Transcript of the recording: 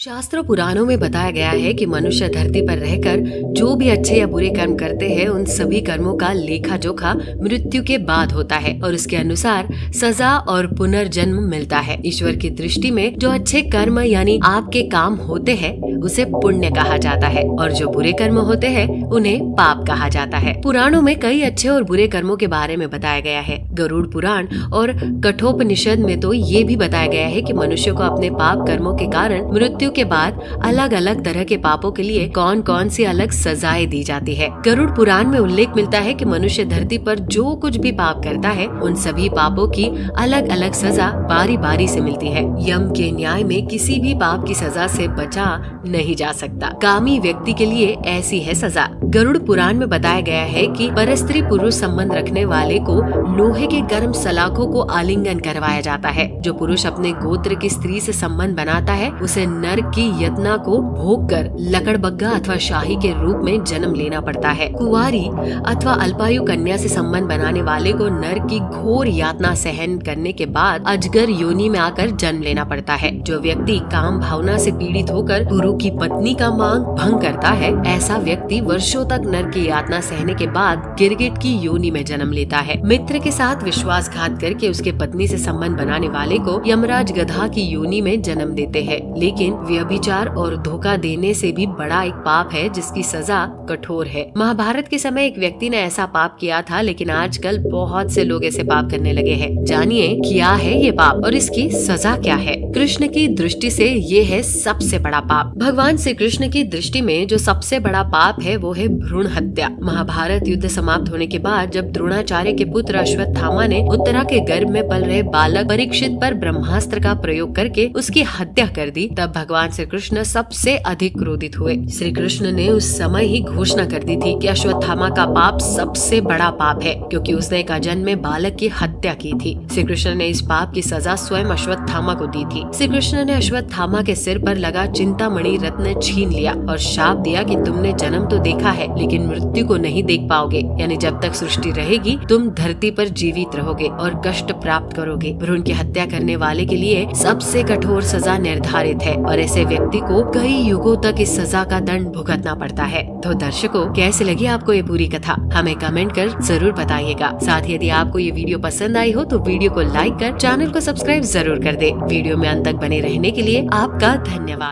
शास्त्रों पुराणों में बताया गया है कि मनुष्य धरती पर रहकर जो भी अच्छे या बुरे कर्म करते हैं उन सभी कर्मों का लेखा जोखा मृत्यु के बाद होता है और उसके अनुसार सजा और पुनर्जन्म मिलता है। ईश्वर की दृष्टि में जो अच्छे कर्म यानी आपके काम होते हैं उसे पुण्य कहा जाता है और जो बुरे कर्म होते हैं उन्हें पाप कहा जाता है। पुराणों में कई अच्छे और बुरे कर्मों के बारे में बताया गया है। गरुड़ पुराण और कठोपनिषद में तो ये भी बताया गया है कि मनुष्य को अपने पाप कर्मों के कारण मृत्यु के बाद अलग अलग तरह के पापों के लिए कौन कौन सी अलग सजाएं दी जाती है। गरुड़ पुराण में उल्लेख मिलता है कि मनुष्य धरती पर जो कुछ भी पाप करता है उन सभी पापों की अलग अलग सजा बारी बारी से मिलती है। यम के न्याय में किसी भी पाप की सजा से बचा नहीं जा सकता। कामी व्यक्ति के लिए ऐसी है सजा। गरुड़ पुराण में बताया गया है कि परस्त्री पुरुष संबंध रखने वाले को लोहे के गर्म सलाखों को आलिंगन करवाया जाता है। जो पुरुष अपने गोत्र की स्त्री से संबंध बनाता है उसे नर की यातना को भोग कर लकड़बग्गा अथवा शाही के रूप में जन्म लेना पड़ता है। कुंवारी अथवा अल्पायु कन्या से संबंध बनाने वाले को नर की घोर यातना सहन करने के बाद अजगर योनि में आकर जन्म लेना पड़ता है। जो व्यक्ति काम भावना से पीड़ित होकर गुरु की पत्नी का मांग भंग करता है ऐसा व्यक्ति वर्षों तक नर की यातना सहने के बाद गिरगिट की योनि में जन्म लेता है। मित्र के साथ विश्वासघात करके उसके पत्नी से संबंध बनाने वाले को यमराज गधा की योनि में जन्म देते हैं। लेकिन व्यभिचार और धोखा देने से भी बड़ा एक पाप है जिसकी सजा कठोर है। महाभारत के समय एक व्यक्ति ने ऐसा पाप किया था लेकिन आजकल बहुत से लोग ऐसे पाप करने लगे हैं। जानिए क्या है ये पाप और इसकी सजा क्या है। कृष्ण की दृष्टि से ये है सबसे बड़ा पाप। भगवान श्री कृष्ण की दृष्टि में जो सबसे बड़ा पाप है वो है भ्रूण हत्या। महाभारत युद्ध समाप्त होने के बाद जब द्रोणाचार्य के पुत्र अश्वत्थामा ने उत्तरा के गर्भ में पल रहे बालक परीक्षित पर ब्रह्मास्त्र का प्रयोग करके उसकी हत्या कर दी तब भगवान श्री कृष्ण सबसे अधिक क्रोधित हुए। श्री कृष्ण ने उस समय ही घोषणा कर दी थी कि अश्वत्थामा का पाप सबसे बड़ा पाप है क्योंकि उसने एक अजन्मे बालक की हत्या की थी। श्री कृष्ण ने इस पाप की सजा स्वयं अश्वत्थामा को दी थी। श्री कृष्ण ने अश्वत्थामा के सिर पर लगा चिंतामणि रत्न छीन लिया और शाप दिया कि तुमने जन्म तो देखा है लेकिन मृत्यु को नहीं देख पाओगे, यानी जब तक सृष्टि रहेगी तुम धरती पर जीवित रहोगे और कष्ट प्राप्त करोगे। भ्रूण की हत्या करने वाले के लिए सबसे कठोर सजा निर्धारित है और ऐसे व्यक्ति को कई युगों तक इस सजा का दंड भुगतना पड़ता है। तो दर्शकों, कैसे लगी आपको ये पूरी कथा हमें कमेंट कर जरूर बताइएगा। साथ ही यदि आपको ये वीडियो पसंद आई हो तो वीडियो को लाइक कर चैनल को सब्सक्राइब जरूर कर दे। वीडियो में अंत तक बने रहने के लिए आपका धन्यवाद।